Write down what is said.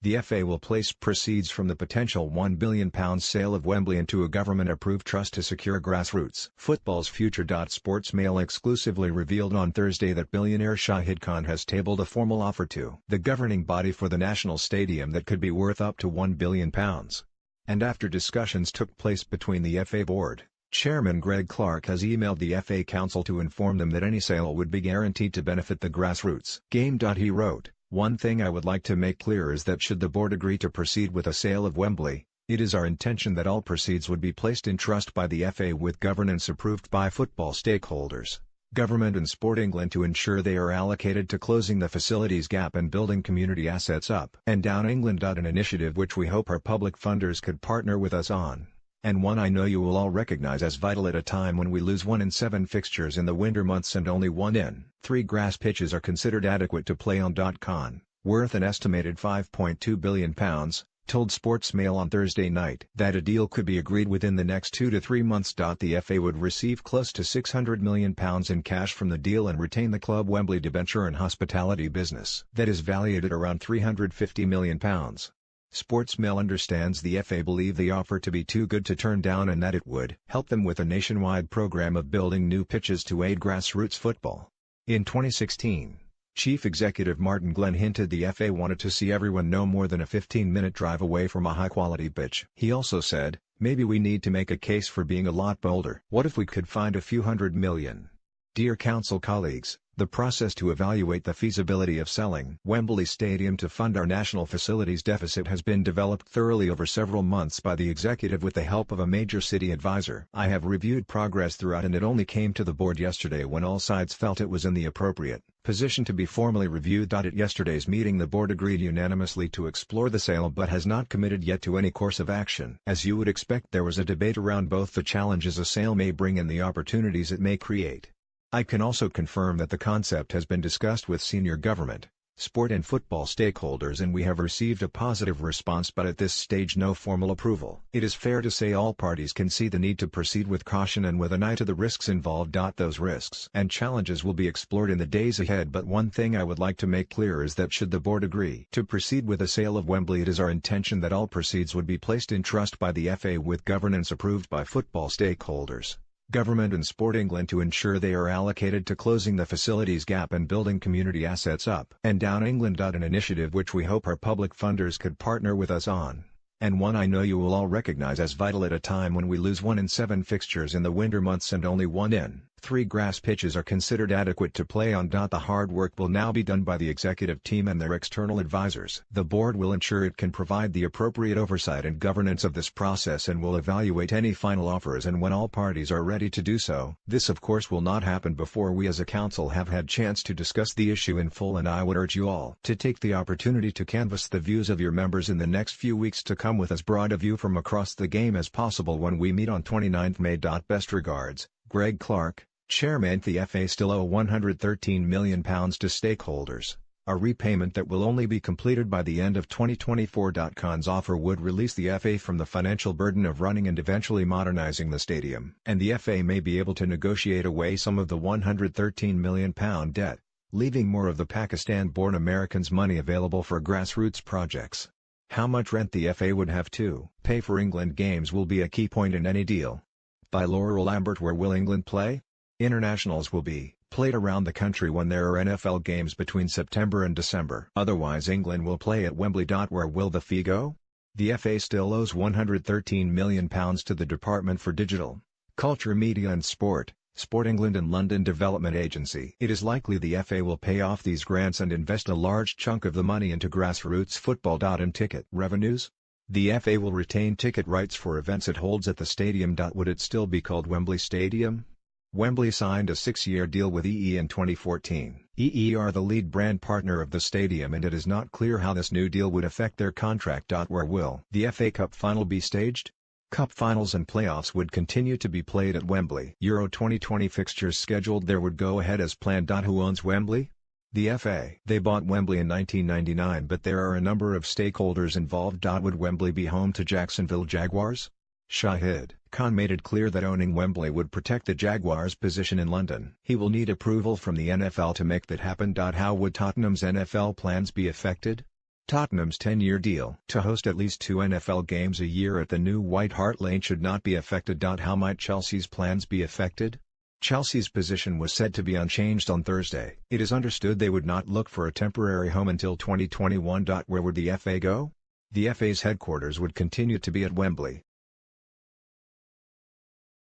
The FA will place proceeds from the potential £1 billion sale of Wembley into a government-approved trust to secure grassroots football's future. Sportsmail exclusively revealed on Thursday that billionaire Shahid Khan has tabled a formal offer to the governing body for the national stadium that could be worth up to £1 billion. And after discussions took place between the FA board, Chairman Greg Clark has emailed the FA Council to inform them that any sale would be guaranteed to benefit the grassroots game. He wrote, "One thing I would like to make clear is that should the board agree to proceed with a sale of Wembley, it is our intention that all proceeds would be placed in trust by the FA with governance approved by football stakeholders, government and Sport England to ensure they are allocated to closing the facilities gap and building community assets up and down England. An initiative which we hope our public funders could partner with us on, and one I know you will all recognize as vital at a time when we lose 1 in 7 fixtures in the winter months and only 1 in 3 grass pitches are considered adequate to play on. Khan, worth an estimated £5.2 billion, told Sportsmail on Thursday night that a deal could be agreed within the next 2 to 3 months. The FA would receive close to £600 million in cash from the deal and retain the club Wembley debenture and hospitality business that is valued at around £350 million. Sportsmail understands the FA believe the offer to be too good to turn down and that it would help them with a nationwide program of building new pitches to aid grassroots football. In 2016, Chief Executive Martin Glenn hinted the FA wanted to see everyone no more than a 15-minute drive away from a high-quality pitch. He also said, "Maybe we need to make a case for being a lot bolder. What if we could find a few hundred million?" Dear Council colleagues, the process to evaluate the feasibility of selling Wembley Stadium to fund our national facilities deficit has been developed thoroughly over several months by the executive with the help of a major city advisor. I have reviewed progress throughout and it only came to the board yesterday when all sides felt it was in the appropriate position to be formally reviewed. At yesterday's meeting the board agreed unanimously to explore the sale but has not committed yet to any course of action. As you would expect, there was a debate around both the challenges a sale may bring and the opportunities it may create. I can also confirm that the concept has been discussed with senior government, sport and football stakeholders and we have received a positive response, but at this stage no formal approval. It is fair to say all parties can see the need to proceed with caution and with an eye to the risks involved. Those risks and challenges will be explored in the days ahead, but one thing I would like to make clear is that should the board agree to proceed with a sale of Wembley, it is our intention that all proceeds would be placed in trust by the FA with governance approved by football stakeholders, government and Sport England to ensure they are allocated to closing the facilities gap and building community assets up and down England. An initiative which we hope our public funders could partner with us on, and one I know you will all recognize as vital at a time when we lose 1 in 7 fixtures in the winter months and only 1 in 3 grass pitches are considered adequate to play on. The hard work will now be done by the executive team and their external advisors. The board will ensure it can provide the appropriate oversight and governance of this process and will evaluate any final offers and when all parties are ready to do so. This of course will not happen before we as a council have had chance to discuss the issue in full, and I would urge you all to take the opportunity to canvass the views of your members in the next few weeks to come with as broad a view from across the game as possible when we meet on 29th May. Best regards, Greg Clark, Chairman. The FA still owe £113 million to stakeholders, a repayment that will only be completed by the end of 2024. Khan's offer would release the FA from the financial burden of running and eventually modernising the stadium, and the FA may be able to negotiate away some of the £113 million debt, leaving more of the Pakistan-born Americans' money available for grassroots projects. How much rent the FA would have to pay for England games will be a key point in any deal. By Laura Lambert. Where will England play? Internationals will be played around the country when there are NFL games between September and December. Otherwise England will play at Wembley. Where will the fee go? The FA still owes £113 million to the Department for Digital, Culture, Media and Sport, Sport England and London Development Agency. It is likely the FA will pay off these grants and invest a large chunk of the money into grassroots football. And ticket revenues? The FA will retain ticket rights for events it holds at the stadium. Would it still be called Wembley Stadium? Wembley signed a 6-year deal with EE in 2014. EE are the lead brand partner of the stadium and it is not clear how this new deal would affect their contract. Where will the FA Cup final be staged? Cup finals and playoffs would continue to be played at Wembley. Euro 2020 fixtures scheduled there would go ahead as planned. Who owns Wembley? The FA. They bought Wembley in 1999, but there are a number of stakeholders involved. Would Wembley be home to Jacksonville Jaguars? Shahid Khan made it clear that owning Wembley would protect the Jaguars' position in London. He will need approval from the NFL to make that happen. How would Tottenham's NFL plans be affected? Tottenham's 10-year deal to host at least 2 NFL games a year at the new White Hart Lane should not be affected. How might Chelsea's plans be affected? Chelsea's position was said to be unchanged on Thursday. It is understood they would not look for a temporary home until 2021. Where would the FA go? The FA's headquarters would continue to be at Wembley,